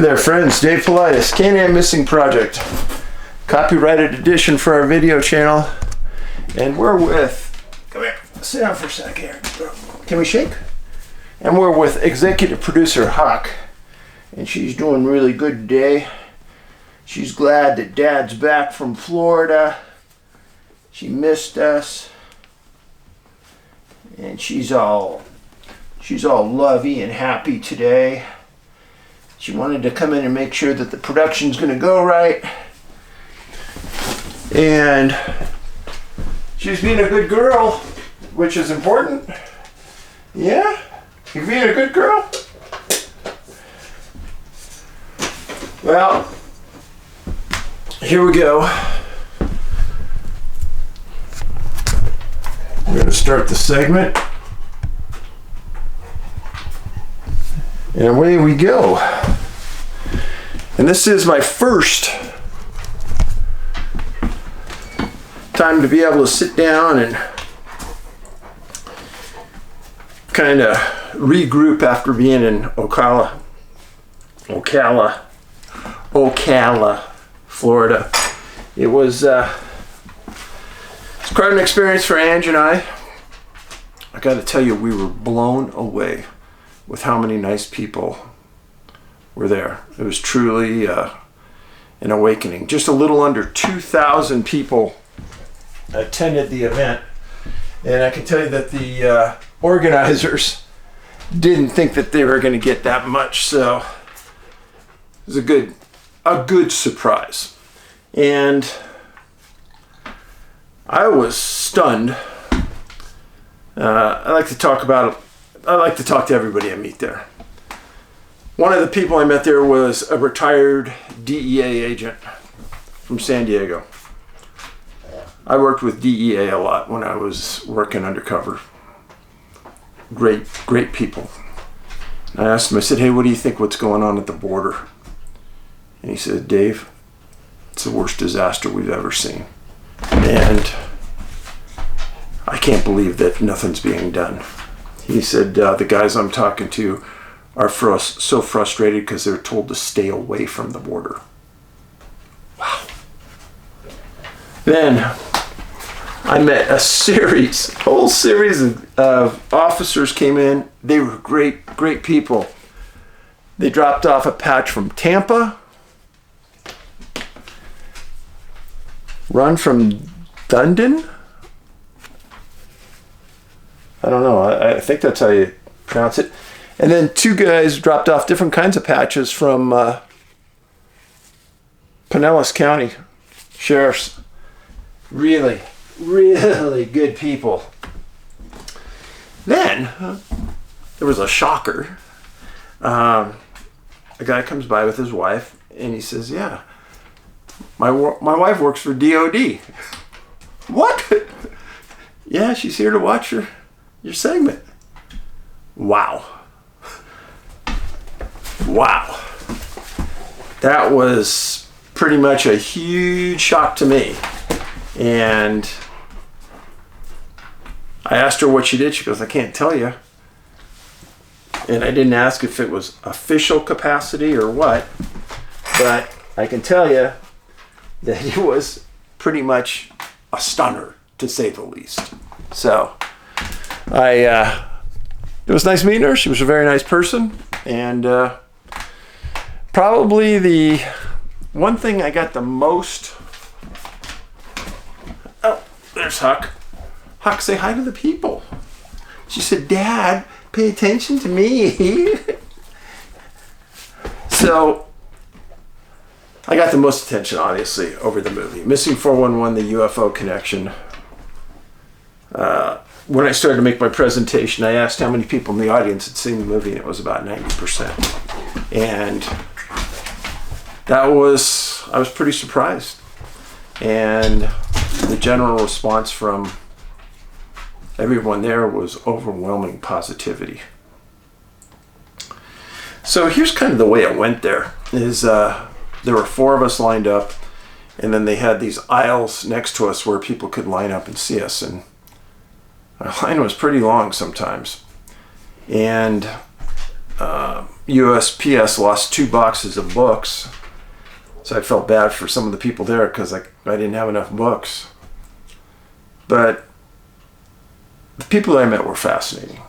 Hey there friends, Dave Paulides, CanAm Missing Project. Copyrighted edition for our video channel. And we're with, come here, sit down for a sec here. Can we shake? And we're with executive producer Huck. And she's doing really good today. She's glad that Dad's back from Florida. She missed us. And she's all lovey and happy today. She wanted to come in and make sure that the production's going to go right. And she's being a good girl, which is important. Yeah? You're being a good girl? Well, here we go. We're going to start the segment. And away we go. And this is my first time to be able to sit down and kind of regroup after being in Ocala, Florida. It was it's quite an experience for Ange and I. I got to tell you, we were blown away with how many nice people were there. It was truly an awakening. Just a little under 2,000 people attended the event. And I can tell you that the organizers didn't think that they were going to get that much. So it was a good surprise. And I was stunned. I like to talk to everybody I meet there. One of the people I met there was a retired DEA agent from San Diego. I worked with DEA a lot when I was working undercover. Great people. I asked him, I said, hey, what do you think what's going on at the border? And he said, Dave, it's the worst disaster we've ever seen. And I can't believe that nothing's being done. He said, the guys I'm talking to are so frustrated because they're told to stay away from the border. Wow. Then I met a whole series of officers came in. They were great people. They dropped off a patch from Tampa, run from Dundon. I don't know. I think that's how you pronounce it. And then two guys dropped off different kinds of patches from Pinellas County Sheriff's. Really good people. Then there was a shocker. A guy comes by with his wife, and he says, "Yeah, my wife works for DOD." What? Yeah, she's here to watch your segment. Wow. That was pretty much a huge shock to me. And I asked her what she did. She goes, I can't tell you. And I didn't ask if it was official capacity or what, but I can tell you that it was pretty much a stunner, to say the least. So it was nice meeting her. She was a very nice person. And probably the one thing I got the most... Oh, there's Huck. Huck, say hi to the people. She said, Dad, pay attention to me. So I got the most attention, obviously, over the movie. Missing 411, the UFO Connection. When I started to make my presentation, I asked how many people in the audience had seen the movie, and it was about 90%. And I was pretty surprised. And the general response from everyone there was overwhelming positivity. So here's kind of the way it went there. There were 4 of us lined up, and then they had these aisles next to us where people could line up and see us. And our line was pretty long sometimes. And USPS lost 2 boxes of books. So I felt bad for some of the people there because I didn't have enough books. But the people that I met were fascinating.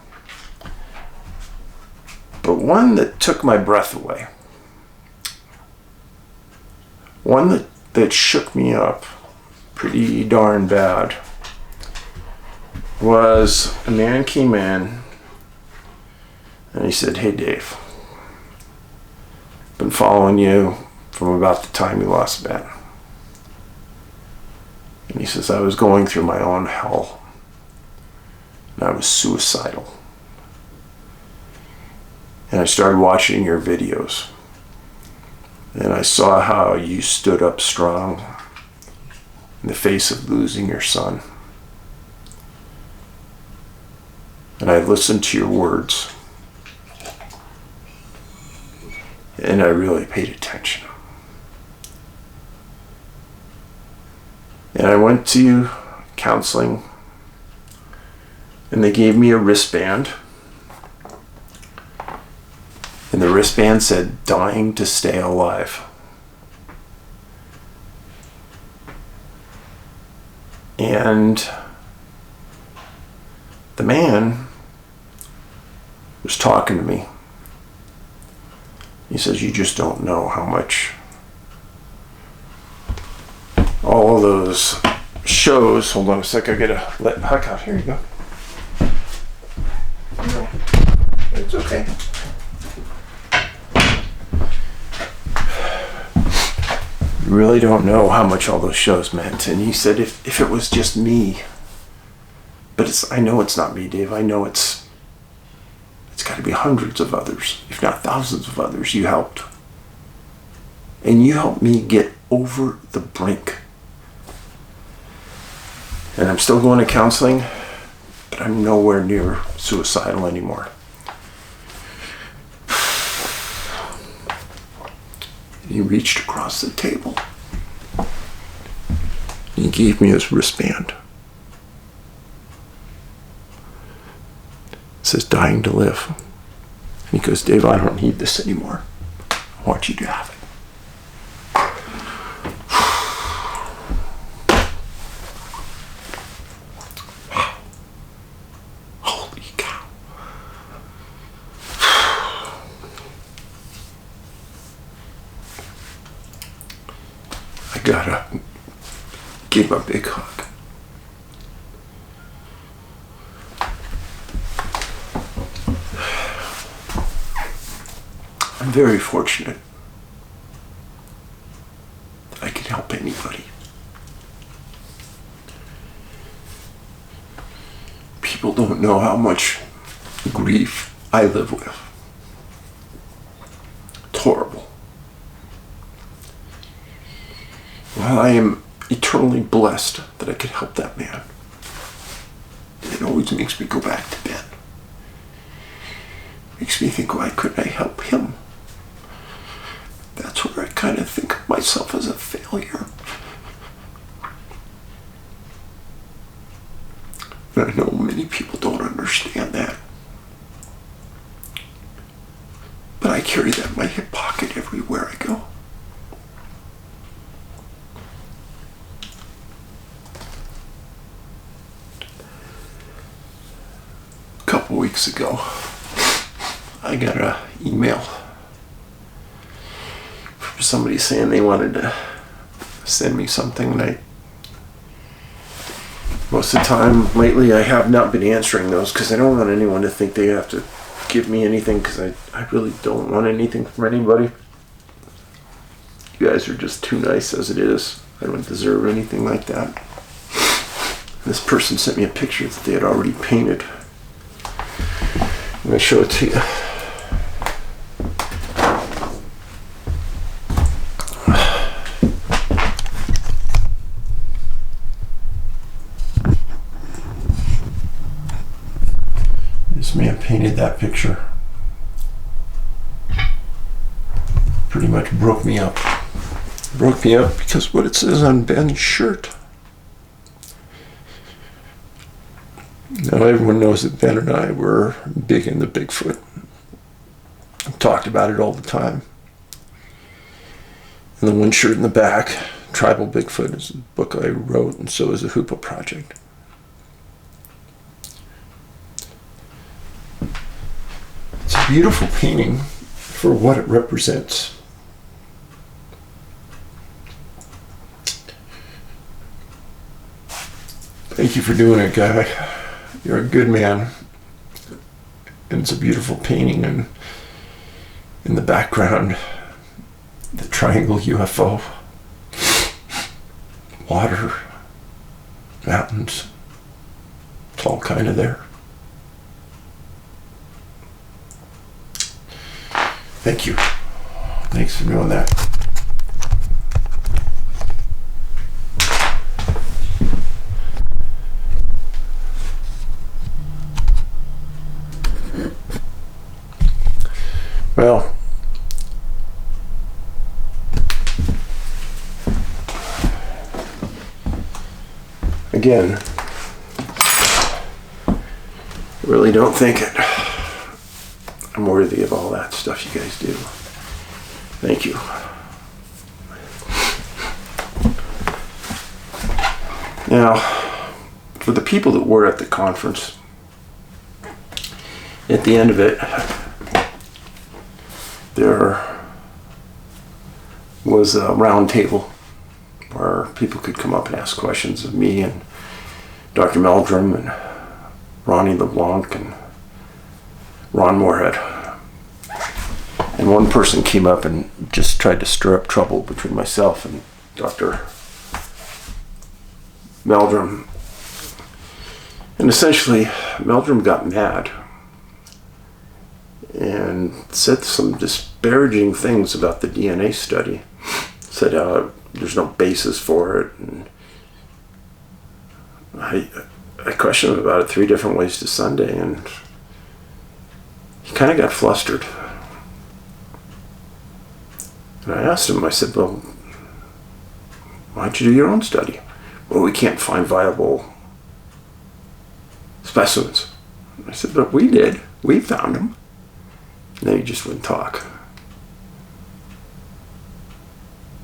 But one that took my breath away, one that shook me up pretty darn bad, was a man came in and he said, "Hey Dave, been following you from about the time you lost Ben." And he says, "I was going through my own hell and I was suicidal. And I started watching your videos. And I saw how you stood up strong in the face of losing your son. And I listened to your words. And I really paid attention. And I went to counseling. And they gave me a wristband. And the wristband said, 'Dying to stay alive.' And the man was talking to me. He says, 'You just don't know how much all of those shows.'" Hold on a sec, I gotta let Huck out. Here you go. No, it's okay. "You really don't know how much all those shows meant." And he said, if it was just me, but I know it's not me, Dave. I know it's got to be hundreds of others, if not thousands of others you helped. And you helped me get over the brink. And I'm still going to counseling, but I'm nowhere near suicidal anymore. And he reached across the table. He gave me his wristband. It says, "Dying to live." And he goes, "Dave, I don't need this anymore. I want you to have it." Wow. Holy cow. I gotta give him a big hug. I'm very fortunate that I can help anybody. People don't know how much grief I live with. It's horrible. While I am eternally blessed that I could help that man, it always makes me go back to bed. Makes me think, why couldn't I help him? That's where I kind of think of myself as a failure. And I know many people don't understand that. But I carry that in my hip pocket everywhere I go. A couple weeks ago, I got an email from somebody saying they wanted to send me something, and most of the time lately I have not been answering those because I don't want anyone to think they have to give me anything, because I really don't want anything from anybody. You guys are just too nice as it is. I don't deserve anything like that. This person sent me a picture that they had already painted. I'm going to show it to you. This man painted that picture. Pretty much broke me up. Broke me up because what it says on Ben's shirt. Now everyone knows that Ben and I were big into Bigfoot. talked about it all the time. And the one shirt in the back, Tribal Bigfoot, is a book I wrote, and so is the Hoopa Project. It's a beautiful painting for what it represents. Thank you for doing it, guy. You're a good man. And it's a beautiful painting, and in the background, the triangle UFO, water, mountains, it's all kind of there. Thank you. Thanks for doing that. Well, again, I really don't think I'm worthy of all that stuff you guys do. Thank you. Now, for the people that were at the conference, at the end of it, there was a round table where people could come up and ask questions of me and Dr. Meldrum and Ronnie LeBlanc and Ron Moorhead. And one person came up and just tried to stir up trouble between myself and Dr. Meldrum. And essentially, Meldrum got mad and said some disparaging things about the DNA study. Said there's no basis for it. And I questioned him about it 3 different ways to Sunday, and he kind of got flustered. And I asked him, I said, well, why'd you do your own study? Well, we can't find viable specimens. I said, but we did. We found them. And then he just wouldn't talk.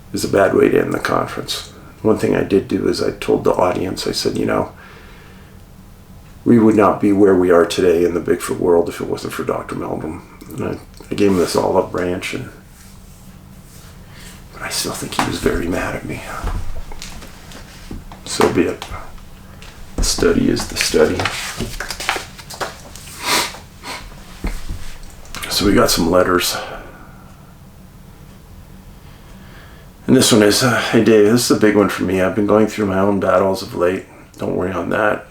It was a bad way to end the conference. One thing I did do is I told the audience, I said, we would not be where we are today in the Bigfoot world if it wasn't for Dr. Meldrum. And I gave him this olive branch, but I still think he was very mad at me. So be it. The study is the study. So we got some letters. And this one is, hey Dave, this is a big one for me. I've been going through my own battles of late. Don't worry on that.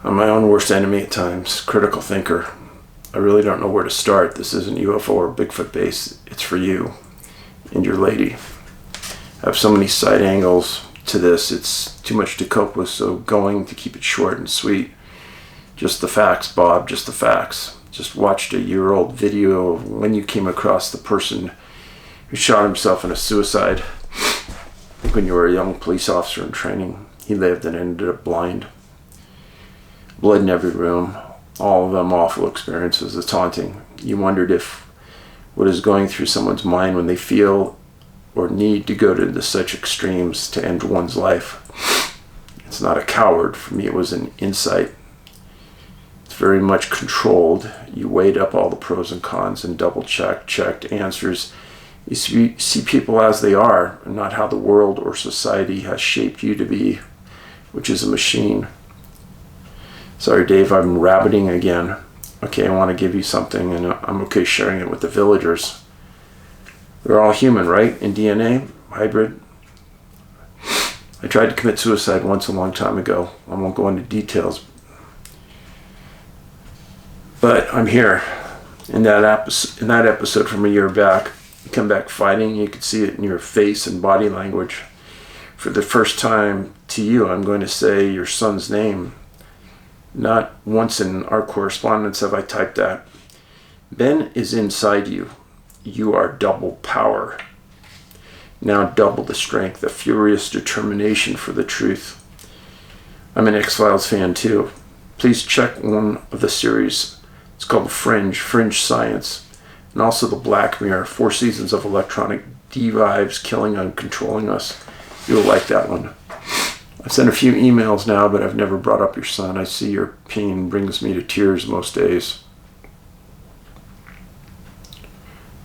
I'm my own worst enemy at times. Critical thinker. I really don't know where to start. This isn't UFO or Bigfoot base. It's for you and your lady. I have so many side angles to this. It's too much to cope with, so going to keep it short and sweet. Just the facts, Bob. Just the facts. Just watched a year-old video of when you came across the person who shot himself in a suicide. I think when you were a young police officer in training. He lived and ended up blind. Blood in every room. All of them awful experiences. It's haunting. You wondered if what is going through someone's mind when they feel or need to go to such extremes to end one's life. It's not a coward. For me, it was an insight. It's very much controlled. You weighed up all the pros and cons and checked answers. You see people as they are, and not how the world or society has shaped you to be, which is a machine. Sorry, Dave, I'm rabbiting again. Okay, I want to give you something, and I'm okay sharing it with the villagers. We're all human, right? In DNA, hybrid. I tried to commit suicide once a long time ago. I won't go into details. But I'm here. In that episode from a year back, you come back fighting. You could see it in your face and body language. For the first time to you, I'm going to say your son's name. Not once in our correspondence have I typed that. Ben is inside you. You are double power. Now double the strength, the furious determination for the truth. I'm an X-Files fan too. Please check one of the series. It's called Fringe Science. and also The Black Mirror, 4 seasons of electronic devives killing and controlling us. You'll like that one. I've sent a few emails now, but I've never brought up your son. I see your pain brings me to tears most days.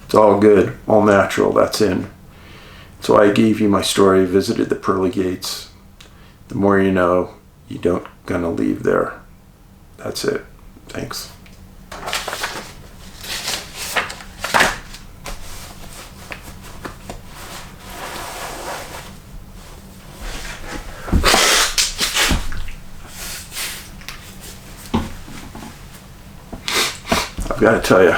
It's all good, all natural, that's in. So I gave you my story, visited the pearly gates. The more you know, you don't gonna leave there. That's it. Thanks. I've got to tell you,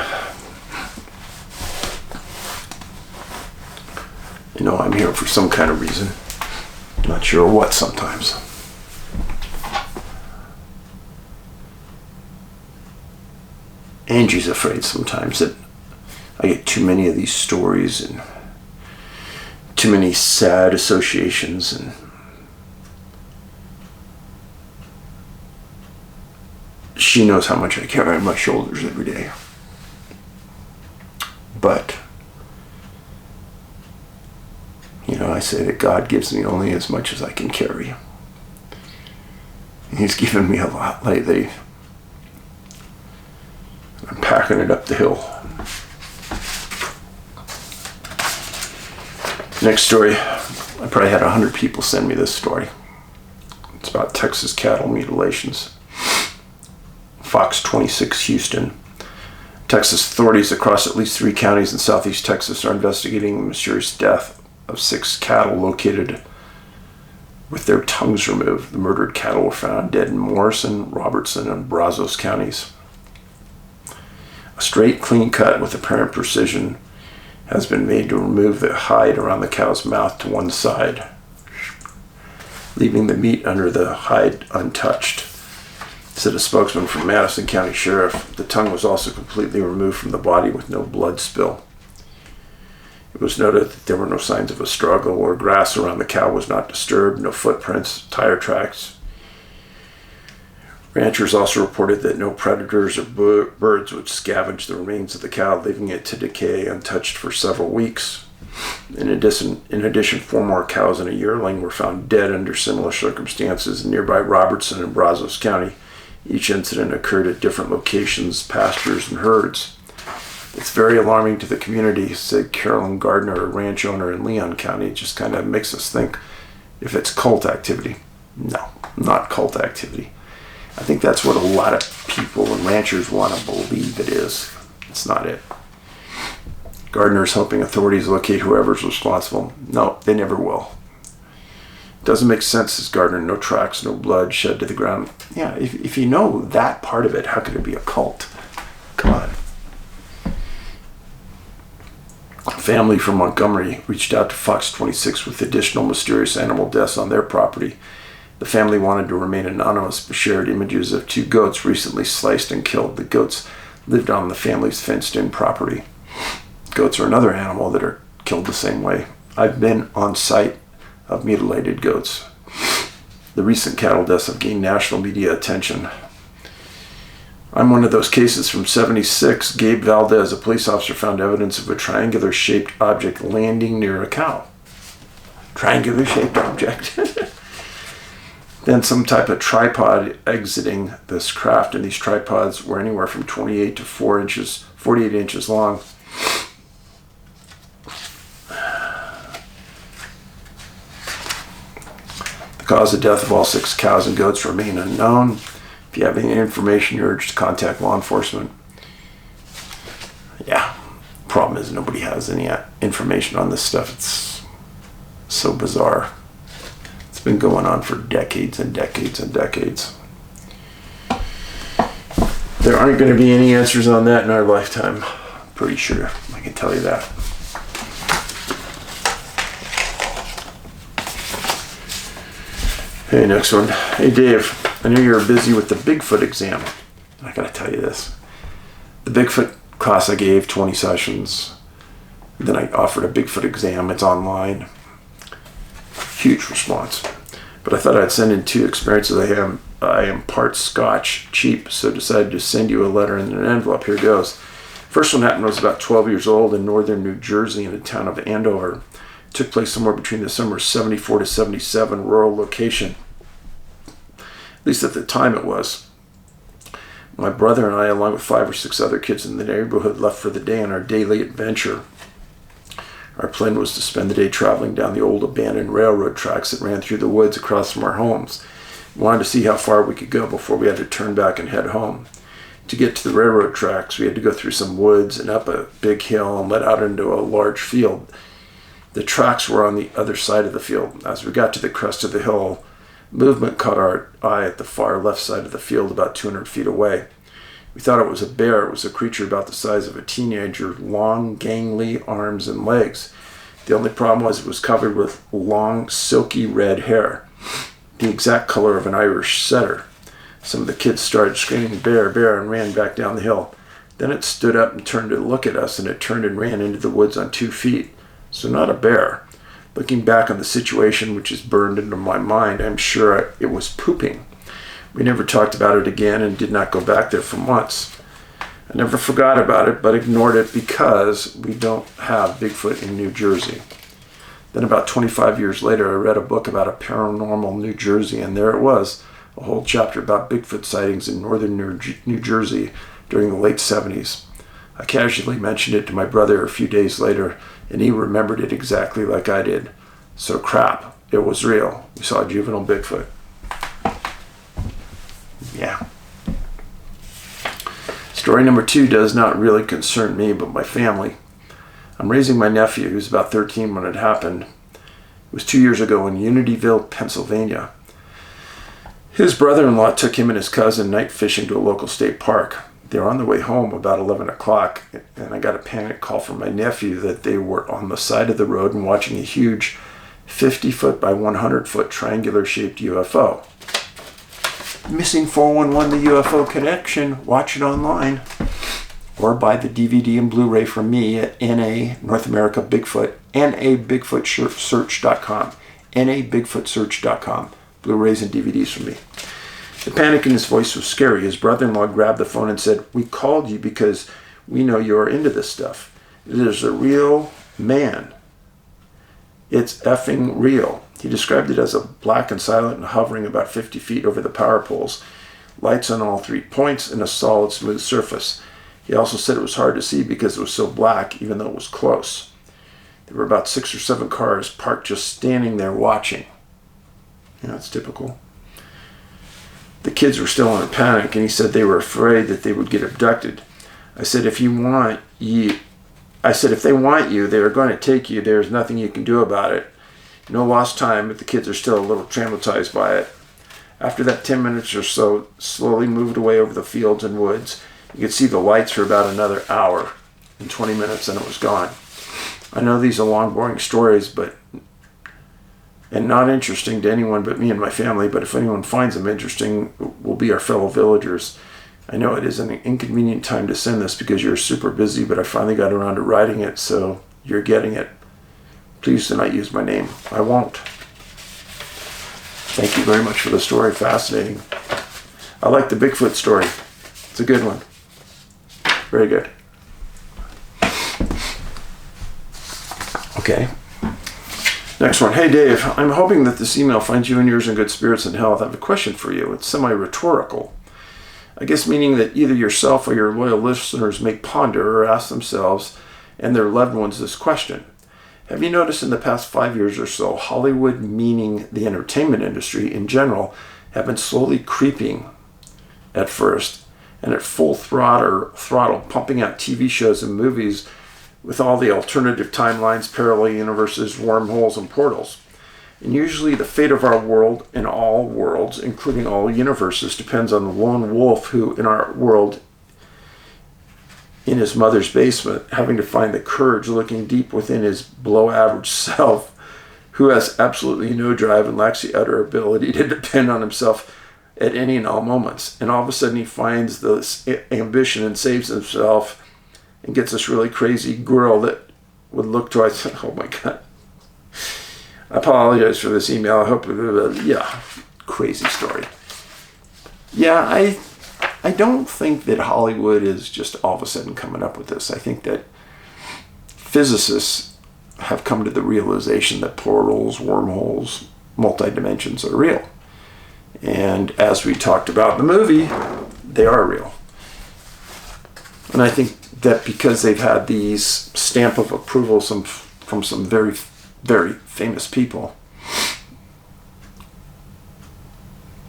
I'm here for some kind of reason. Not sure what sometimes. Angie's afraid sometimes that I get too many of these stories and too many sad associations, and she knows how much I carry on my shoulders every day. But I say that God gives me only as much as I can carry. And He's given me a lot lately. I'm packing it up the hill. Next story. I probably had 100 people send me this story. It's about Texas cattle mutilations. Fox 26 Houston. Texas authorities across at least 3 counties in southeast Texas are investigating the mysterious death of 6 cattle located with their tongues removed. The murdered cattle were found dead in Morrison, Robertson, and Brazos counties. A straight, clean cut with apparent precision has been made to remove the hide around the cow's mouth to one side, leaving the meat under the hide untouched, said a spokesman from Madison County Sheriff. The tongue was also completely removed from the body with no blood spill. It was noted that there were no signs of a struggle, or grass around the cow was not disturbed, no footprints, tire tracks. Ranchers also reported that no predators or birds would scavenge the remains of the cow, leaving it to decay untouched for several weeks. In addition, 4 more cows and a yearling were found dead under similar circumstances in nearby Robertson and Brazos County. Each incident occurred at different locations, pastures, and herds. It's very alarming to the community, said Carolyn Gardner, a ranch owner in Leon County. It just kind of makes us think if it's cult activity. No, not cult activity. I think that's what a lot of people and ranchers want to believe it is. It's not it. Gardner's hoping authorities locate whoever's responsible. No, they never will. It doesn't make sense, says Gardner. No tracks, no blood shed to the ground. Yeah, if you know that part of it, how could it be a cult? Come on. A family from Montgomery reached out to Fox 26 with additional mysterious animal deaths on their property. The family wanted to remain anonymous but shared images of 2 goats recently sliced and killed. The goats lived on the family's fenced-in property. Goats are another animal that are killed the same way. I've been on site of mutilated goats. The recent cattle deaths have gained national media attention. I'm one of those cases from '76. Gabe Valdez, a police officer, found evidence of a triangular-shaped object landing near a cow. Triangular-shaped object. Then some type of tripod exiting this craft, and these tripods were anywhere from 28 to 48 inches long. The cause of death of all 6 cows and goats remain unknown. If you have any information, you're urged to contact law enforcement. Yeah, problem is nobody has any information on this stuff. It's so bizarre. It's been going on for decades and decades and decades. There aren't going to be any answers on that in our lifetime. I'm pretty sure. I can tell you that. Hey, next one. Hey, Dave. I know you're busy with the Bigfoot exam. I gotta tell you this. The Bigfoot class I gave, 20 sessions. Then I offered a Bigfoot exam. It's online. Huge response. But I thought I'd send in 2 experiences I am part Scotch, cheap, so decided to send you a letter in an envelope. Here goes. First one happened when I was about 12 years old in northern New Jersey in the town of Andover. It took place somewhere between the summer of 74 to 77, rural location. At least at the time it was. My brother and I, along with 5 or 6 other kids in the neighborhood, left for the day on our daily adventure. Our plan was to spend the day traveling down the old abandoned railroad tracks that ran through the woods across from our homes. We wanted to see how far we could go before we had to turn back and head home. To get to the railroad tracks, we had to go through some woods and up a big hill and let out into a large field. The tracks were on the other side of the field. As we got to the crest of the hill, movement caught our eye at the far left side of the field about 200 feet away. We thought it was a bear. It was a creature about the size of a teenager, long, gangly arms and legs. The only problem was it was covered with long, silky red hair, the exact color of an Irish setter. Some of the kids started screaming, "Bear, bear," and ran back down the hill. Then it stood up and turned to look at us, and it turned and ran into the woods on 2 feet. So not a bear. Looking back on the situation, which is burned into my mind, I'm sure it was pooping. We never talked about it again and did not go back there for months. I never forgot about it, but ignored it because we don't have Bigfoot in New Jersey. Then about 25 years later, I read a book about a paranormal New Jersey, and there it was, a whole chapter about Bigfoot sightings in northern New Jersey during the late 70s. I casually mentioned it to my brother a few days later, and he remembered it exactly like I did. So crap, it was real. We saw a juvenile Bigfoot. Yeah. Story number 2 does not really concern me, but my family. I'm raising my nephew, who's about 13 when it happened. It was 2 years ago in Unityville, Pennsylvania. His brother-in-law took him and his cousin night fishing to a local state park. They were on their way home about 11 o'clock, and I got a panic call from my nephew that they were on the side of the road and watching a huge 50-foot by 100-foot triangular-shaped UFO. Missing 411, the UFO Connection. Watch it online. Or buy the DVD and Blu Ray from me at NA North America Bigfoot, NABigfootsearch.com, NABigfootsearch.com. Blu Rays and DVDs from me. The panic in his voice was scary. His brother-in-law grabbed the phone and said, "We called you because we know you're into this stuff. It is a real man. It's effing real." He described it as a black and silent and hovering about 50 feet over the power poles, lights on all 3 points, and a solid, smooth surface. He also said it was hard to see because it was so black, even though it was close. There were about 6 or 7 cars parked just standing there watching. Yeah, it's typical. The kids were still in a panic, and he said they were afraid that they would get abducted. I said, if they want you, they are going to take you. There's nothing you can do about it. No lost time, but the kids are still a little traumatized by it. After that 10 minutes or so slowly moved away over the fields and woods, you could see the lights for about another hour and 20 minutes, and it was gone. I know these are long, boring stories, and not interesting to anyone but me and my family, but if anyone finds them interesting, will be our fellow villagers. I know it is an inconvenient time to send this because you're super busy, but I finally got around to writing it, so you're getting it. Please do not use my name. I won't. Thank you very much for the story. Fascinating. I like the Bigfoot story. It's a good one. Very good. Okay. Next one. Hey, Dave. I'm hoping that this email finds you and yours in good spirits and health. I have a question for you. It's semi-rhetorical. I guess meaning that either yourself or your loyal listeners may ponder or ask themselves and their loved ones this question. Have you noticed in the past 5 years or so, Hollywood, meaning the entertainment industry in general, have been slowly creeping at first and at full throttle pumping out TV shows and movies with all the alternative timelines, parallel universes, wormholes, and portals. And usually the fate of our world and all worlds, including all universes, depends on the lone wolf who, in our world, in his mother's basement, having to find the courage looking deep within his below-average self, who has absolutely no drive and lacks the utter ability to depend on himself at any and all moments. And all of a sudden he finds this ambition and saves himself and gets this really crazy girl that would look to us. Oh my God. I apologize for this email. I hope, yeah, crazy story. Yeah, I don't think that Hollywood is just all of a sudden coming up with this. I think that physicists have come to the realization that portals, wormholes, multi-dimensions are real. And as we talked about in the movie, they are real. And I think that because they've had these stamp of approval from some very, very famous people,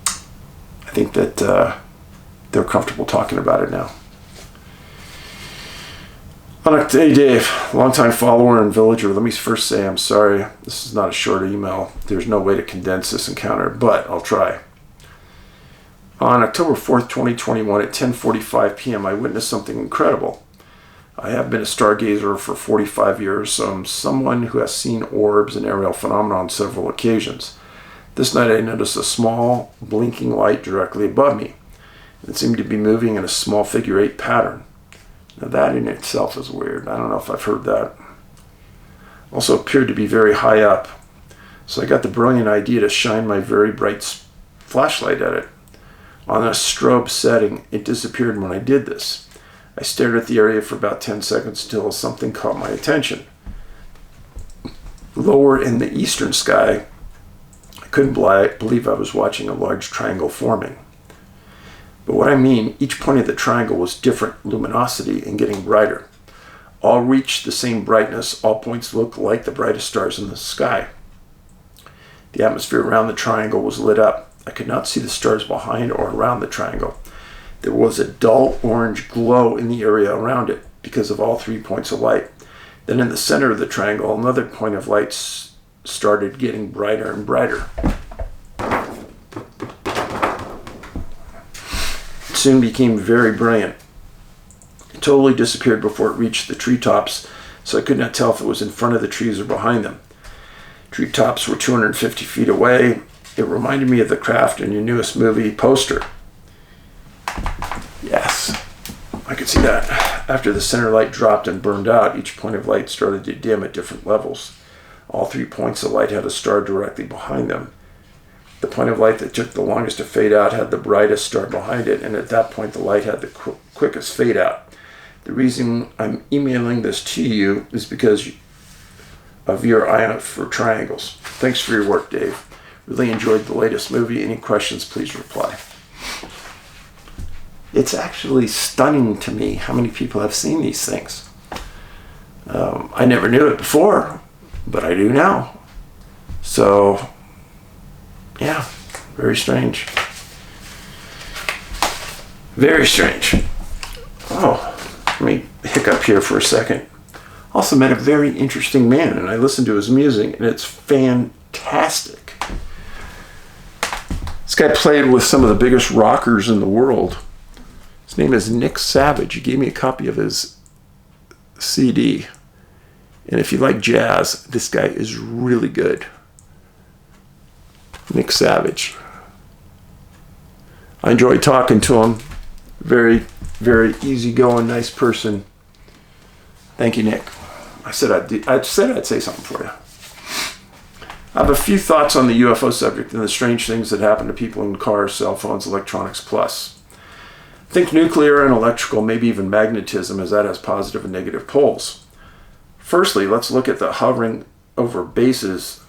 I think that they're comfortable talking about it now. Hey Dave, longtime follower and villager. Let me first say I'm sorry. This is not a short email. There's no way to condense this encounter, but I'll try. On October 4th, 2021 at 10:45 p.m., I witnessed something incredible. I have been a stargazer for 45 years, so I'm someone who has seen orbs and aerial phenomena on several occasions. This night I noticed a small blinking light directly above me. It seemed to be moving in a small figure 8 pattern. Now that in itself is weird. I don't know if I've heard that. Also appeared to be very high up. So I got the brilliant idea to shine my very bright flashlight at it. On a strobe setting, it disappeared when I did this. I stared at the area for about 10 seconds till something caught my attention. Lower in the eastern sky, I couldn't believe I was watching a large triangle forming. But what I mean, each point of the triangle was different luminosity and getting brighter. All reached the same brightness. All points looked like the brightest stars in the sky. The atmosphere around the triangle was lit up. I could not see the stars behind or around the triangle. There was a dull orange glow in the area around it because of all 3 points of light. Then in the center of the triangle, another point of light started getting brighter and brighter. It soon became very brilliant. It totally disappeared before it reached the treetops, so I could not tell if it was in front of the trees or behind them. Treetops were 250 feet away. It reminded me of the craft in your newest movie poster. Yes, I could see that. After the center light dropped and burned out, each point of light started to dim at different levels. All 3 points of light had a star directly behind them. The point of light that took the longest to fade out had the brightest star behind it, and at that point the light had the quickest fade out. The reason I'm emailing this to you is because of your eye out for triangles. Thanks for your work, Dave. Really enjoyed the latest movie. Any questions, please reply. It's actually stunning to me how many people have seen these things. I never knew it before, but I do now. So, yeah, very strange. Very strange. Oh, let me hiccup here for a second. Also met a very interesting man, and I listened to his music, and it's fantastic. This guy played with some of the biggest rockers in the world. His name is Nick Savage. He gave me a copy of his CD. And if you like jazz, this guy is really good. Nick Savage. I enjoyed talking to him. Very, very easygoing, nice person. Thank you, Nick. I said I'd say something for you. I have a few thoughts on the UFO subject and the strange things that happen to people in cars, cell phones, electronics plus. I think nuclear and electrical, maybe even magnetism, as that has positive and negative poles. Firstly, let's look at the hovering over bases.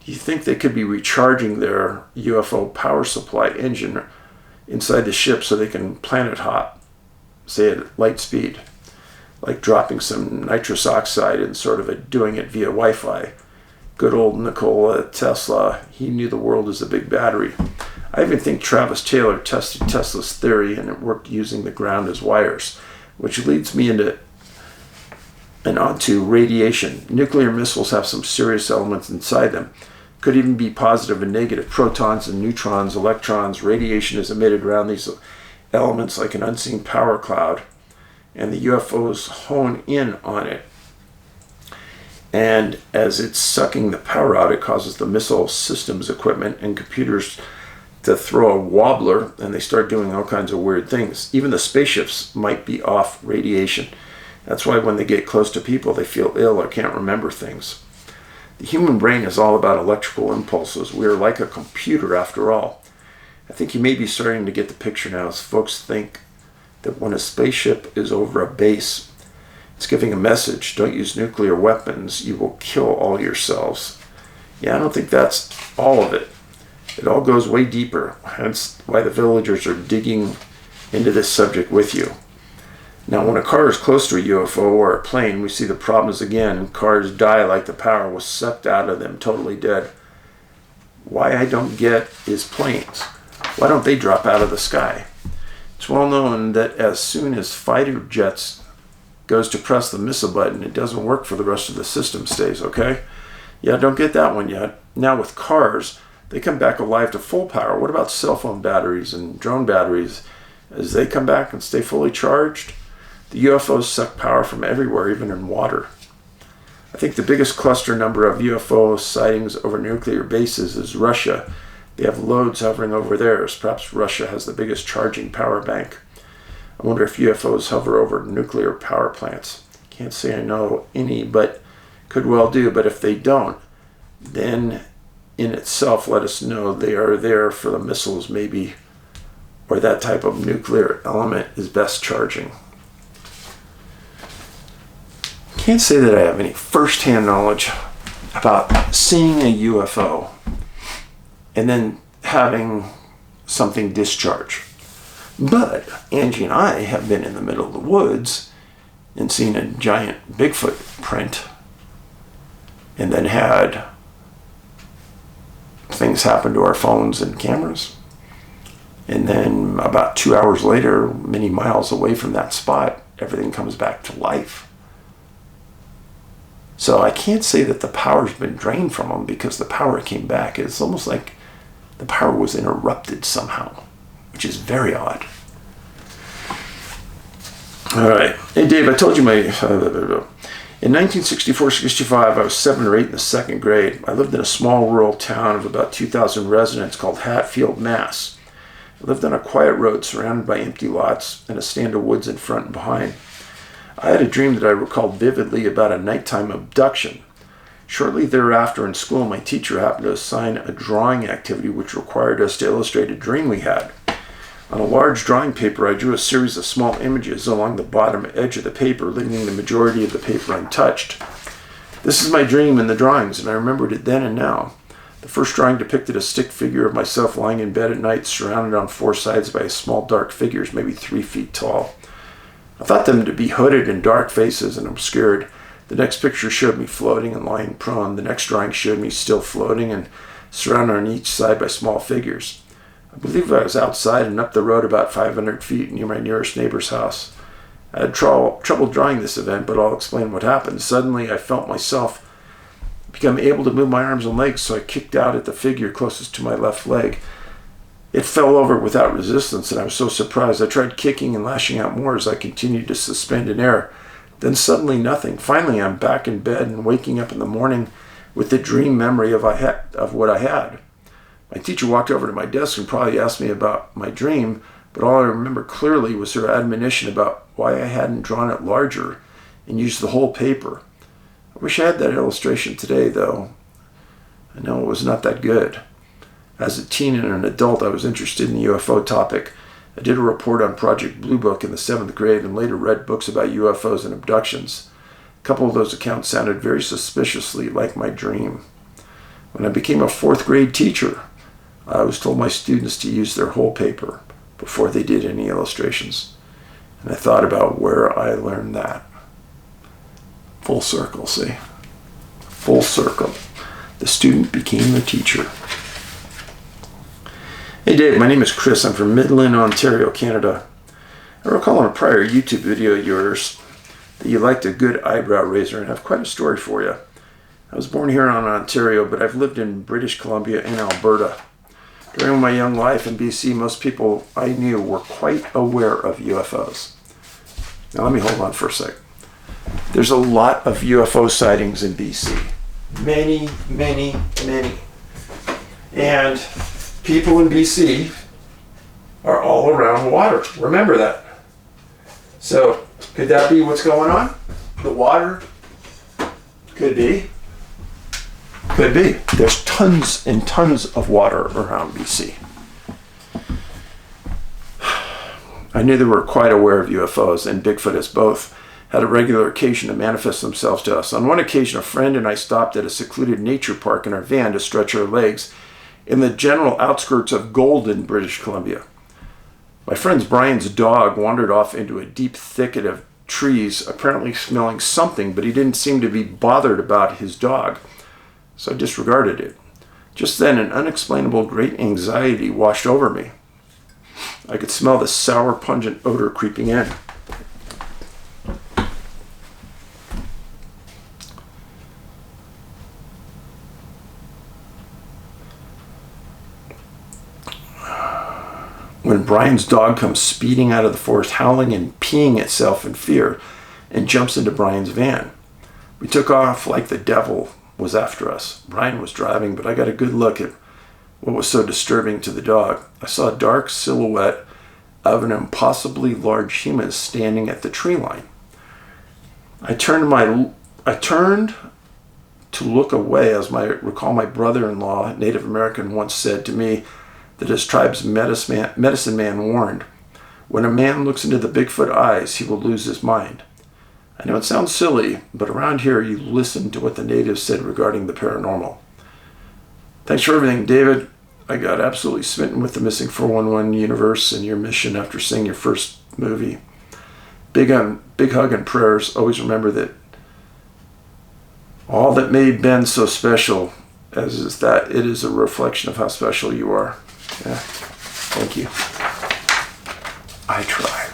Do you think they could be recharging their UFO power supply engine inside the ship so they can planet hop, say at light speed, like dropping some nitrous oxide and sort of doing it via Wi-Fi? Good old Nikola Tesla, he knew the world is a big battery. I even think Travis Taylor tested Tesla's theory and it worked using the ground as wires, which leads me onto radiation. Nuclear missiles have some serious elements inside them. Could even be positive and negative. Protons and neutrons, electrons, radiation is emitted around these elements like an unseen power cloud, and the UFOs hone in on it. And as it's sucking the power out, it causes the missile systems equipment and computers to throw a wobbler, and they start doing all kinds of weird things. Even the spaceships might be off radiation. That's why when they get close to people, they feel ill or can't remember things. The human brain is all about electrical impulses. We are like a computer after all. I think you may be starting to get the picture now as folks think that when a spaceship is over a base, it's giving a message: don't use nuclear weapons, you will kill all yourselves. Yeah, I don't think that's all of it. It all goes way deeper, hence why the villagers are digging into this subject with you. Now, when a car is close to a UFO or a plane, we see the problems again. Cars die like the power was sucked out of them, totally dead. Why I don't get is planes. Why don't they drop out of the sky? It's well known that as soon as fighter jets goes to press the missile button, it doesn't work for the rest of the system stays, okay? Yeah, don't get that one yet. Now with cars, they come back alive to full power. What about cell phone batteries and drone batteries? As they come back and stay fully charged, the UFOs suck power from everywhere, even in water. I think the biggest cluster number of UFO sightings over nuclear bases is Russia. They have loads hovering over theirs. Perhaps Russia has the biggest charging power bank. I wonder if UFOs hover over nuclear power plants. Can't say I know any, but could well do. But if they don't, then in itself let us know they are there for the missiles maybe, or that type of nuclear element is best charging. Can't say that I have any first-hand knowledge about seeing a UFO and then having something discharge. But Angie and I have been in the middle of the woods and seen a giant Bigfoot print, and then had things happen to our phones and cameras. And then about 2 hours later, many miles away from that spot, everything comes back to life. So I can't say that the power's been drained from them, because the power came back. It's almost like the power was interrupted somehow, which is very odd. All right. Hey, Dave, I told you in 1964-65, I was 7 or 8 in the second grade. I lived in a small rural town of about 2,000 residents called Hatfield, Mass. I lived on a quiet road surrounded by empty lots and a stand of woods in front and behind. I had a dream that I recalled vividly about a nighttime abduction. Shortly thereafter in school, my teacher happened to assign a drawing activity which required us to illustrate a dream we had. On a large drawing paper, I drew a series of small images along the bottom edge of the paper, leaving the majority of the paper untouched. This is my dream in the drawings, and I remembered it then and now. The first drawing depicted a stick figure of myself lying in bed at night, surrounded on 4 sides by small dark figures, maybe 3 feet tall. I thought them to be hooded and dark faces and obscured. The next picture showed me floating and lying prone. The next drawing showed me still floating and surrounded on each side by small figures. I believe I was outside and up the road about 500 feet near my nearest neighbor's house. I had trouble drawing this event, but I'll explain what happened. Suddenly, I felt myself become able to move my arms and legs, so I kicked out at the figure closest to my left leg. It fell over without resistance, and I was so surprised. I tried kicking and lashing out more as I continued to suspend in air. Then suddenly nothing. Finally, I'm back in bed and waking up in the morning with the dream memory of what I had. My teacher walked over to my desk and probably asked me about my dream, but all I remember clearly was her admonition about why I hadn't drawn it larger and used the whole paper. I wish I had that illustration today, though. I know it was not that good. As a teen and an adult, I was interested in the UFO topic. I did a report on Project Blue Book in the 7th grade and later read books about UFOs and abductions. A couple of those accounts sounded very suspiciously like my dream. When I became a 4th grade teacher, I always told my students to use their whole paper before they did any illustrations. And I thought about where I learned that. Full circle, see? Full circle. The student became the teacher. Hey Dave, my name is Chris. I'm from Midland, Ontario, Canada. I recall in a prior YouTube video of yours that you liked a good eyebrow raiser and have quite a story for you. I was born here in Ontario, but I've lived in British Columbia and Alberta. During my young life in BC, most people I knew were quite aware of UFOs. Now let me hold on for a sec. There's a lot of UFO sightings in BC. Many, many, many. And people in BC are all around water. Remember that. So, could that be what's going on? The water? Could be. Could be. There's tons and tons of water around BC. I knew they were quite aware of UFOs and Bigfoot, as both had a regular occasion to manifest themselves to us. On one occasion, a friend and I stopped at a secluded nature park in our van to stretch our legs in the general outskirts of Golden, British Columbia. My friend Brian's dog wandered off into a deep thicket of trees, apparently smelling something, but he didn't seem to be bothered about his dog, so I disregarded it. Just then, an unexplainable great anxiety washed over me. I could smell the sour, pungent odor creeping in. When Brian's dog comes speeding out of the forest, howling and peeing itself in fear, and jumps into Brian's van. We took off like the devil was after us. Brian was driving, but I got a good look at what was so disturbing to the dog. I saw a dark silhouette of an impossibly large human standing at the tree line. I turned to look away, as I recall my brother-in-law, Native American, once said to me that his tribe's medicine man warned, when a man looks into the Bigfoot eyes, he will lose his mind. I know it sounds silly, but around here you listen to what the natives said regarding the paranormal. Thanks for everything, David. I got absolutely smitten with the Missing 411 universe and your mission after seeing your first movie. Big hug and prayers. Always remember that all that made Ben so special is that it is a reflection of how special you are. Yeah. Thank you. I try.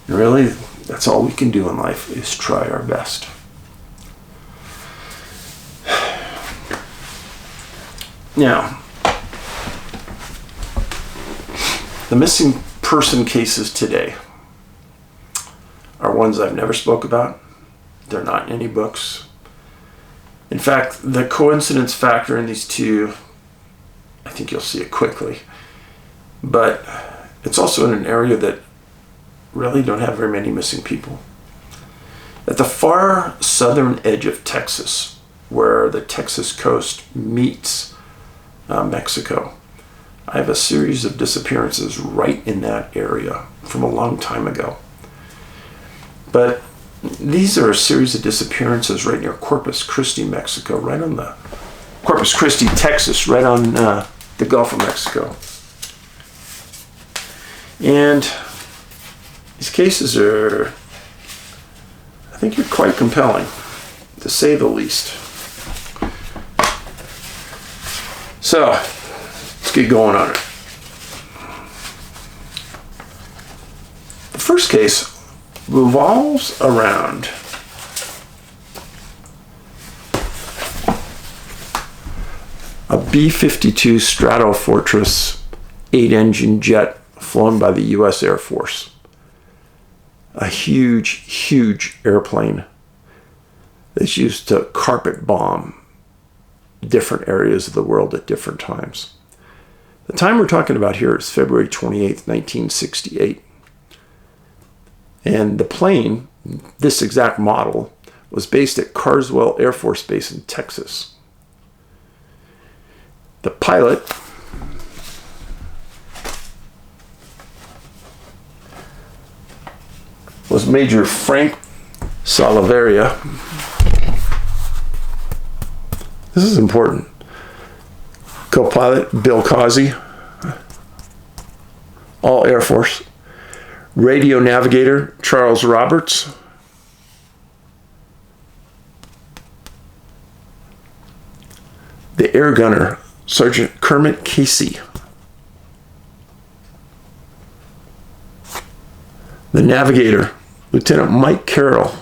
Really, that's all we can do in life, is try our best. Now, the missing person cases today are ones I've never spoke about. They're not in any books. In fact, the coincidence factor in these two, I think you'll see it quickly, but it's also in an area that really don't have very many missing people. At the far southern edge of Texas, where the Texas coast meets Mexico, I have a series of disappearances right in that area from a long time ago. But these are a series of disappearances right near Corpus Christi, Mexico, right on the Corpus Christi, Texas, right on the Gulf of Mexico. And these cases are, I think, are quite compelling, to say the least. So, let's get going on it. The first case revolves around a B52 Stratofortress 8-engine jet flown by the U.S. Air Force. A huge airplane that's used to carpet bomb different areas of the world at different times. The time we're talking about here is February 28th, 1968. And the plane, this exact model, was based at Carswell Air Force Base in Texas. The pilot was Major Frank Salaveria. This is important. Co-pilot Bill Causey, all Air Force. Radio navigator Charles Roberts. The air gunner Sergeant Kermit Casey. The navigator Lieutenant Mike Carroll.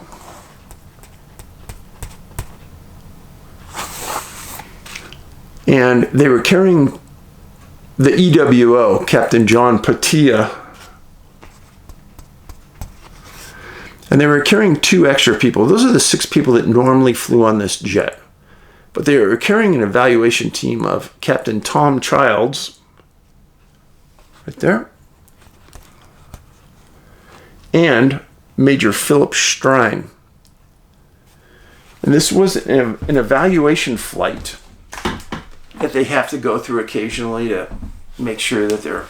And they were carrying the EWO, Captain John Patia. And they were carrying 2 extra people. Those are the 6 people that normally flew on this jet. But they were carrying an evaluation team of Captain Tom Childs, right there, and Major Philip Strine. And this was an evaluation flight that they have to go through occasionally to make sure that they're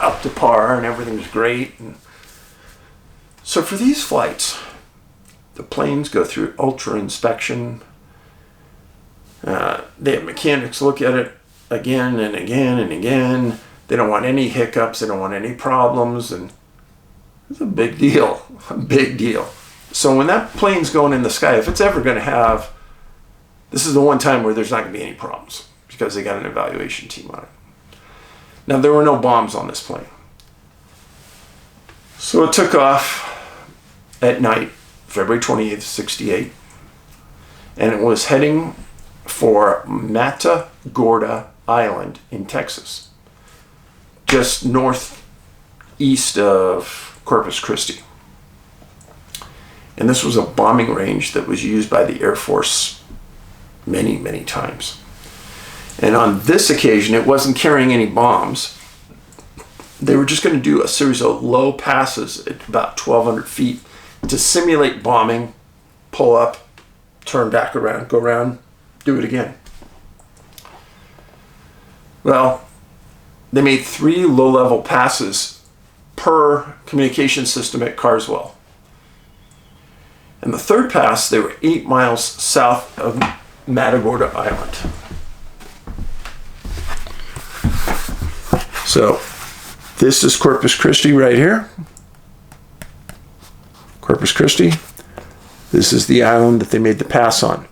up to par and everything was great. And so for these flights, the planes go through ultra inspection. They have mechanics look at it again and again and again. They don't want any hiccups. They don't want any problems. And it's a big deal, a big deal. So when that plane's going in the sky, if it's ever going to have, this is the one time where there's not going to be any problems because they got an evaluation team on it. Now, there were no bombs on this plane. So it took off at night, February 28th, 68, and it was heading for Matagorda Island in Texas, just northeast of Corpus Christi. And this was a bombing range that was used by the Air Force many, many times. And on this occasion, it wasn't carrying any bombs. They were just going to do a series of low passes at about 1,200 feet to simulate bombing, pull up, turn back around, go around, do it again. Well, they made 3 low-level passes per communication system at Carswell. And the third pass, they were 8 miles south of Matagorda Island. So this is Corpus Christi right here. Corpus Christi. This is the island that they made the pass on.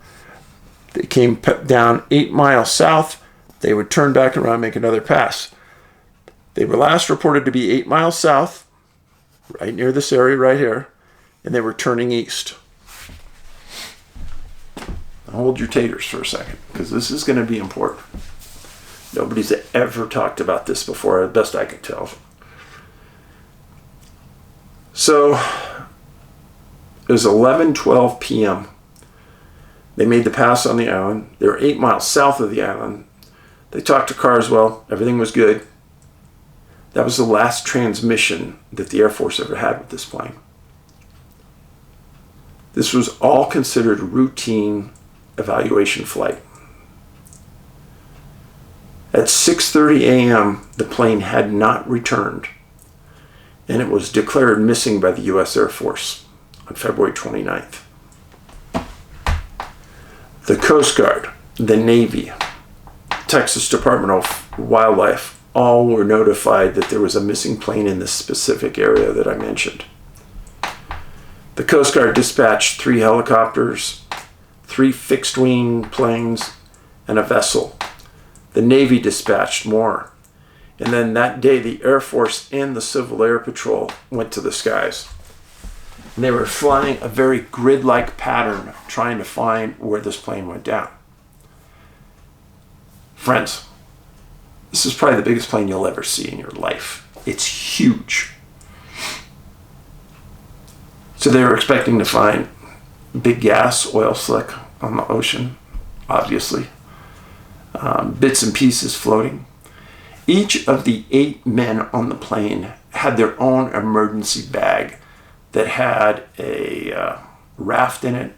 They came down 8 miles south. They would turn back around and make another pass. They were last reported to be 8 miles south, right near this area right here, and they were turning east. Now hold your taters for a second, because this is going to be important. Nobody's ever talked about this before, as best I can tell. So it was 11:12 p.m. They made the pass on the island. They were 8 miles south of the island. They talked to Carswell. Everything was good. That was the last transmission that the Air Force ever had with this plane. This was all considered routine evaluation flight. At 6:30 a.m., the plane had not returned, and it was declared missing by the U.S. Air Force on February 29th. The Coast Guard, the Navy, Texas Department of Wildlife, all were notified that there was a missing plane in this specific area that I mentioned. The Coast Guard dispatched 3 helicopters, 3 fixed-wing planes, and a vessel. The Navy dispatched more. And then that day, the Air Force and the Civil Air Patrol went to the skies. And they were flying a very grid-like pattern, trying to find where this plane went down. Friends, this is probably the biggest plane you'll ever see in your life. It's huge. So they were expecting to find big gas, oil slick on the ocean, obviously. Bits and pieces floating. Each of the 8 men on the plane had their own emergency bag that had a raft in it.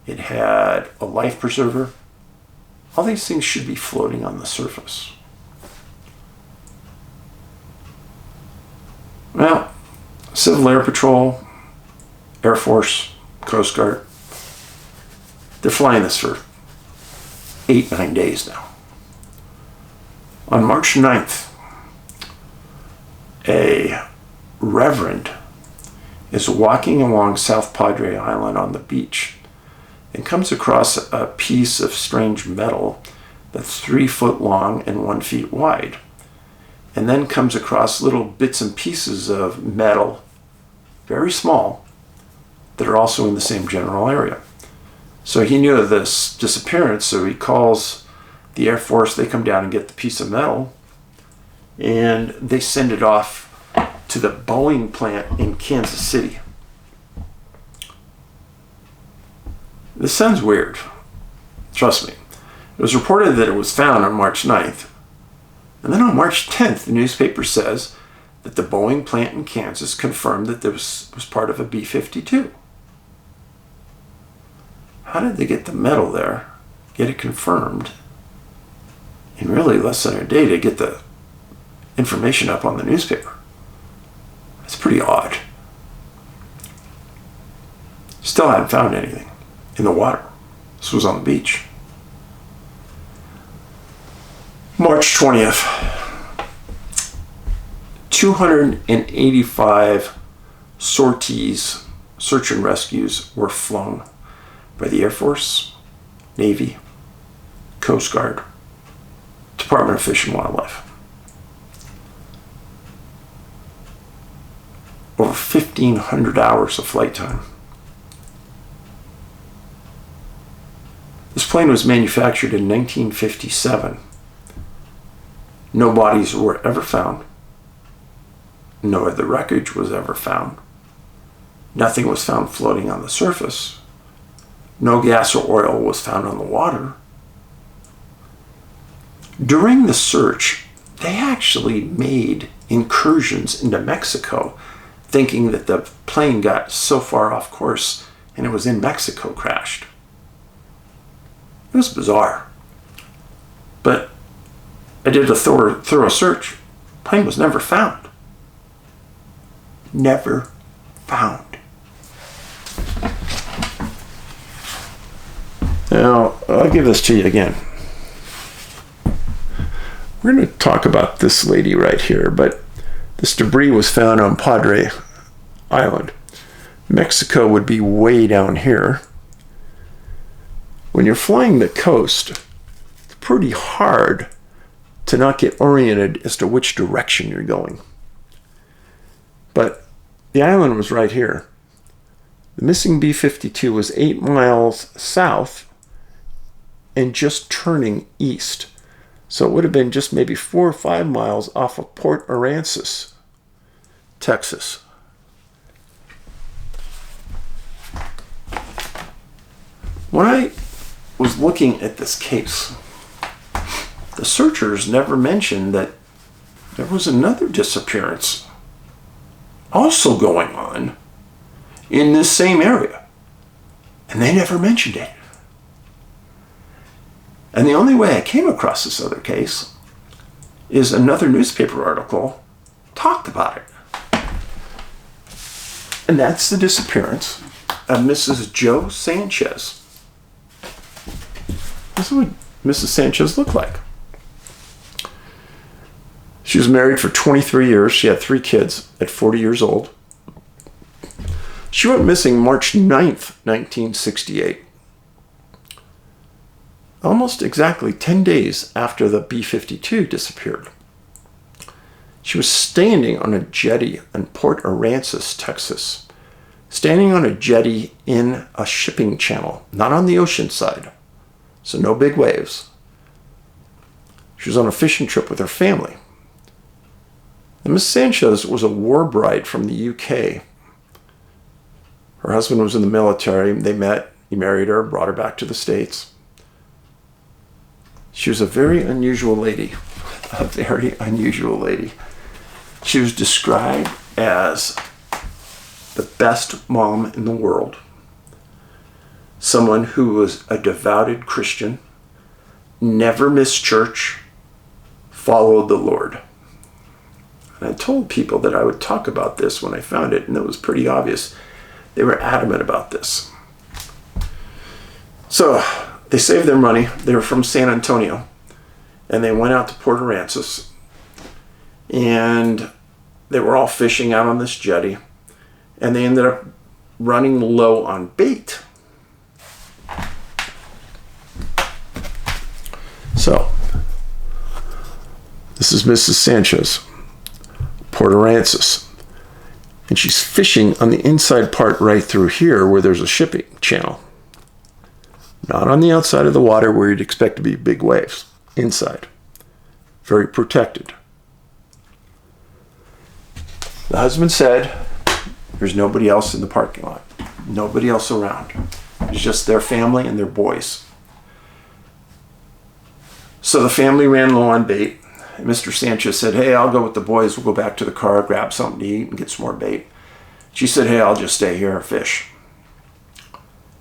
It had a life preserver. All these things should be floating on the surface. Well, Civil Air Patrol, Air Force, Coast Guard, they're flying this for 8-9 days now. On March 9th, a reverend is walking along South Padre Island on the beach and comes across a piece of strange metal that's 3 foot long and 1 foot wide, and then comes across little bits and pieces of metal, very small, that are also in the same general area. So he knew of this disappearance, so he calls the Air Force. They come down and get the piece of metal, and they send it off to the Boeing plant in Kansas City. This sounds weird. Trust me. It was reported that it was found on March 9th. And then on March 10th, the newspaper says that the Boeing plant in Kansas confirmed that this was part of a B-52. How did they get the metal there, get it confirmed, in really less than a day to get the information up on the newspaper. It's pretty odd. Still hadn't found anything in the water. This was on the beach. March 20th. 285 sorties, search and rescues, were flown by the Air Force, Navy, Coast Guard, Department of Fish and Wildlife. Over 1,500 hours of flight time. This plane was manufactured in 1957. No bodies were ever found. No other wreckage was ever found. Nothing was found floating on the surface. No gas or oil was found on the water. During the search, they actually made incursions into Mexico, thinking that the plane got so far off course and it was in Mexico crashed. It was bizarre. But I did a thorough search. The plane was never found. Never found. Now, I'll give this to you again. We're going to talk about this lady right here, but this debris was found on Padre Island. Mexico would be way down here. When you're flying the coast, it's pretty hard to not get oriented as to which direction you're going. But the island was right here. The Missing B52 was 8 miles south and just turning east. So it would have been just maybe 4 or 5 miles off of Port Aransas, Texas. When I was looking at this case, the searchers never mentioned that there was another disappearance also going on in this same area. And they never mentioned it. And the only way I came across this other case is another newspaper article talked about it. And that's the disappearance of Mrs. Joe Sanchez. This is what Mrs. Sanchez looked like. She was married for 23 years. She had 3 kids at 40 years old. She went missing March 9th, 1968. Almost exactly 10 days after the B-52 disappeared. She was standing on a jetty in Port Aransas, Texas. Standing on a jetty in a shipping channel, not on the ocean side. So no big waves. She was on a fishing trip with her family. And Miss Sanchez was a war bride from the UK. Her husband was in the military. They met. He married her, brought her back to the States. She was a very unusual lady. A very unusual lady. She was described as the best mom in the world. Someone who was a devoted Christian, never missed church, followed the Lord. And I told people that I would talk about this when I found it, and it was pretty obvious. They were adamant about this. So they saved their money. They were from San Antonio, and they went out to Port Aransas, and they were all fishing out on this jetty, and they ended up running low on bait. So this is Mrs. Sanchez, Port Aransas. And she's fishing on the inside part right through here where there's a shipping channel. Not on the outside of the water where you'd expect to be big waves. Inside. Very protected. The husband said, there's nobody else in the parking lot. Nobody else around. It's just their family and their boys. So the family ran low on bait. Mr. Sanchez said, hey, I'll go with the boys. We'll go back to the car, grab something to eat, and get some more bait. She said, hey, I'll just stay here and fish.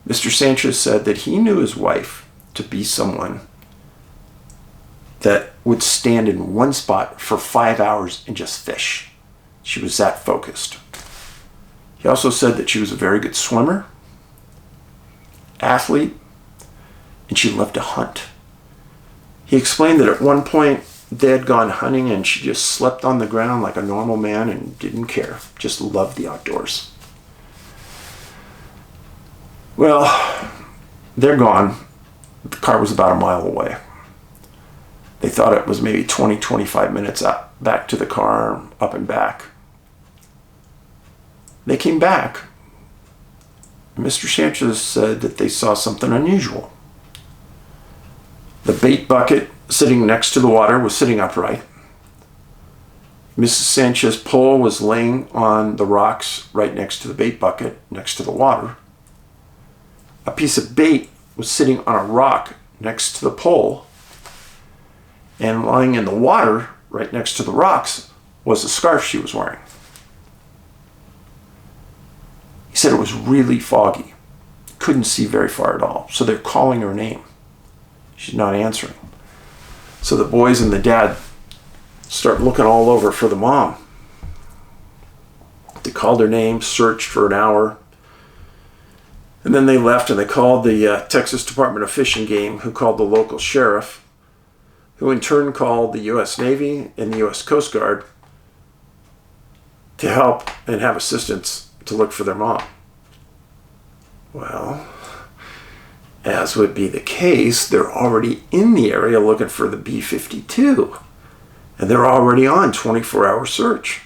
Mr. Sanchez said that he knew his wife to be someone that would stand in one spot for 5 hours and just fish. She was that focused. He also said that she was a very good swimmer, athlete, and she loved to hunt. He explained that at one point they had gone hunting and she just slept on the ground like a normal man and didn't care, just loved the outdoors. Well, they're gone. The car was about a mile away. They thought it was maybe 20-25 minutes up, back to the car, up and back. They came back. Mr. Sanchez said that they saw something unusual. The bait bucket sitting next to the water was sitting upright. Mrs. Sanchez's pole was laying on the rocks right next to the bait bucket, next to the water. A piece of bait was sitting on a rock next to the pole, and lying in the water right next to the rocks was a scarf she was wearing. He said it was really foggy. Couldn't see very far at all. So they're calling her name. She's not answering. So the boys and the dad start looking all over for the mom. They called her name, searched for an hour, and then they left and they called the Texas Department of Fish and Game, who called the local sheriff, who in turn called the U.S. Navy and the U.S. Coast Guard to help and have assistance to look for their mom. Well, as would be the case, they're already in the area looking for the B52. And they're already on 24-hour search.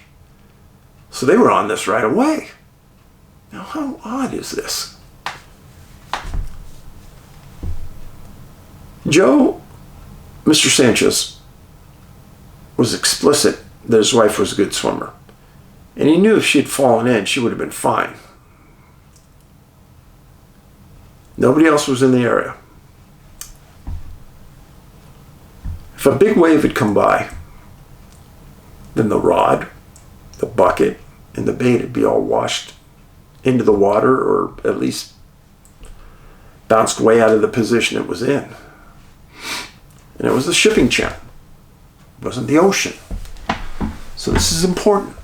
So they were on this right away. Now, how odd is this? Joe, Mr. Sanchez, was explicit that his wife was a good swimmer. And he knew if she had fallen in, she would have been fine. Nobody else was in the area. If a big wave had come by, then the rod, the bucket, and the bait would be all washed into the water, or at least bounced way out of the position it was in. And it was the shipping channel. It wasn't the ocean. So this is important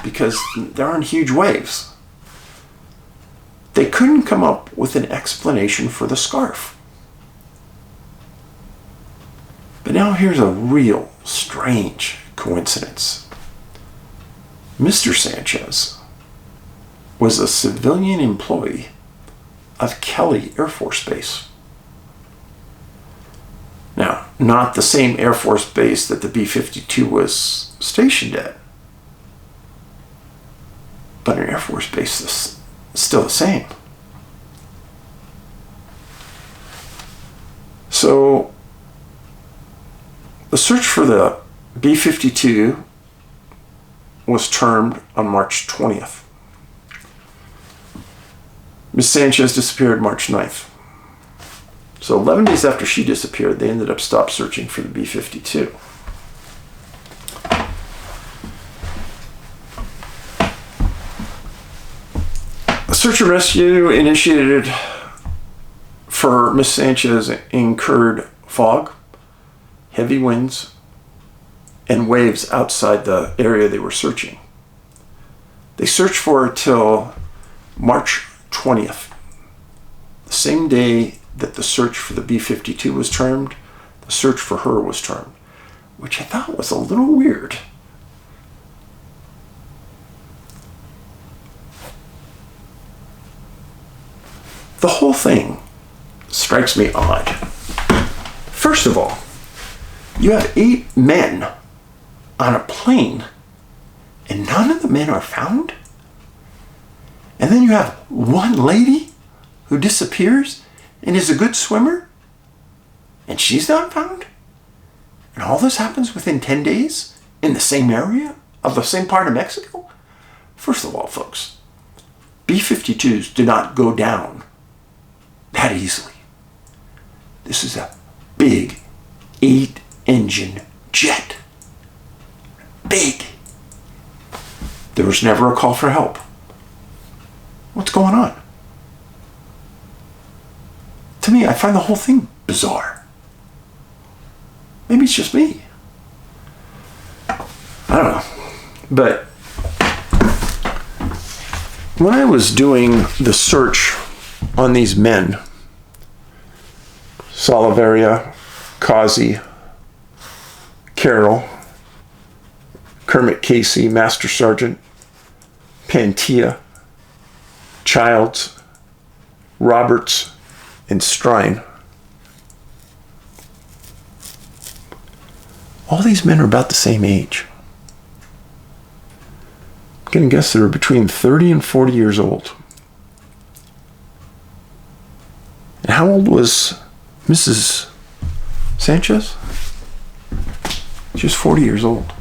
because there aren't huge waves. They couldn't come up with an explanation for the scarf. But now here's a real strange coincidence. Mr. Sanchez was a civilian employee of Kelly Air Force Base. Now, not the same Air Force base that the B-52 was stationed at, but an Air Force base is still the same. So, the search for the B-52 was termed on March 20th. Ms. Sanchez disappeared March 9th. So 11 days after she disappeared, they ended up stopped searching for the B-52. A search and rescue initiated for Ms. Sanchez incurred fog, heavy winds, and waves outside the area they were searching. They searched for her till March 20th, the same day that the search for the B-52 was termed, the search for her was termed, which I thought was a little weird. The whole thing strikes me odd. First of all, you have 8 men on a plane and none of the men are found? And then you have one lady who disappears and is a good swimmer, and she's not found? And all this happens within 10 days in the same area of the same part of Mexico? First of all, folks, B-52s do not go down that easily. This is a big 8-engine jet. Big. There was never a call for help. What's going on? To me, I find the whole thing bizarre. Maybe it's just me. I don't know. But when I was doing the search on these men, Salaveria, Causey, Carroll, Kermit Casey, Master Sergeant, Pantia, Childs, Roberts, and Strine. All these men are about the same age. I'm going to guess they were between 30 and 40 years old. And how old was Mrs. Sanchez? She was 40 years old.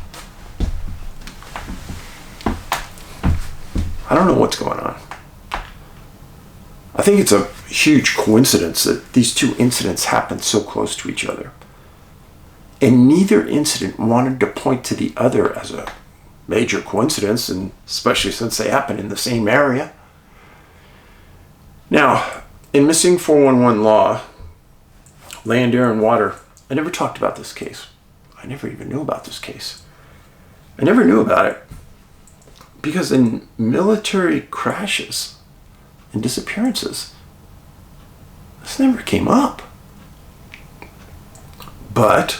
I don't know what's going on. I think it's a huge coincidence that these two incidents happened so close to each other. And neither incident wanted to point to the other as a major coincidence, and especially since they happened in the same area. Now, in Missing 411 law, land, air, and water, I never talked about this case. I never even knew about this case. I never knew about it because in military crashes and disappearances, this never came up. But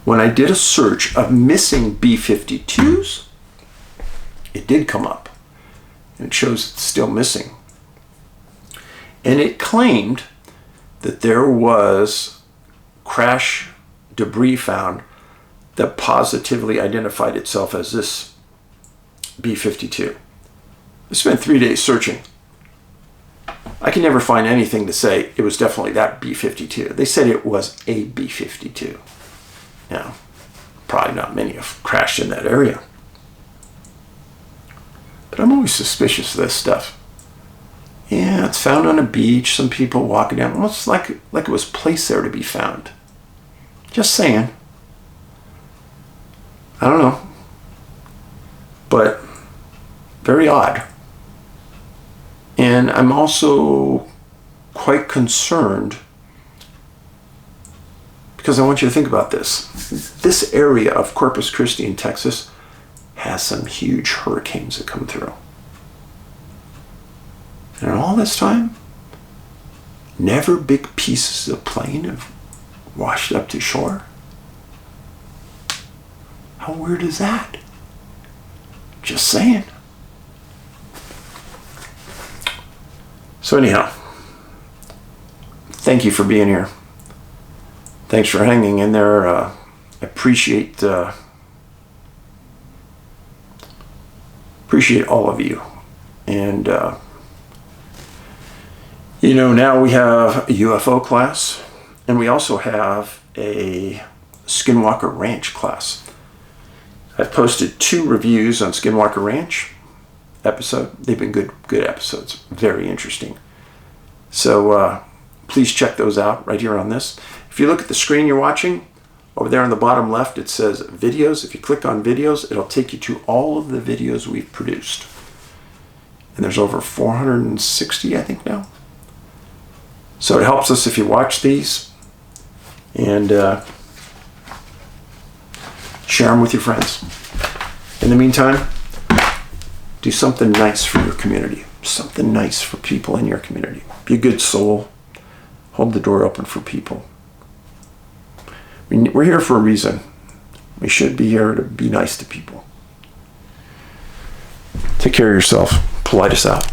when I did a search of missing B52s, it did come up. And it shows it's still missing. And it claimed that there was crash debris found that positively identified itself as this B52. I spent 3 days searching. I can never find anything to say it was definitely that B52. They said it was a B52. Now, probably not many have crashed in that area. But I'm always suspicious of this stuff. Yeah, it's found on a beach, some people walking down. Almost like it was placed there to be found. Just saying. I don't know. But very odd. And I'm also quite concerned because I want you to think about this. This area of Corpus Christi in Texas has some huge hurricanes that come through. And all this time, never big pieces of plane have washed up to shore. How weird is that? Just saying. So anyhow, thank you for being here. Thanks for hanging in there. I appreciate all of you. And now we have a UFO class, and we also have a Skinwalker Ranch class. I've posted 2 reviews on Skinwalker Ranch episode. They've been good episodes. Very interesting. So please check those out right here on this. If you look at the screen you're watching, over there on the bottom left it says videos. If you click on videos, it'll take you to all of the videos we've produced. And there's over 460, I think, now. So it helps us if you watch these and share them with your friends. In the meantime, do something nice for your community. Something nice for people in your community. Be a good soul. Hold the door open for people. We're here for a reason. We should be here to be nice to people. Take care of yourself. Paulides out.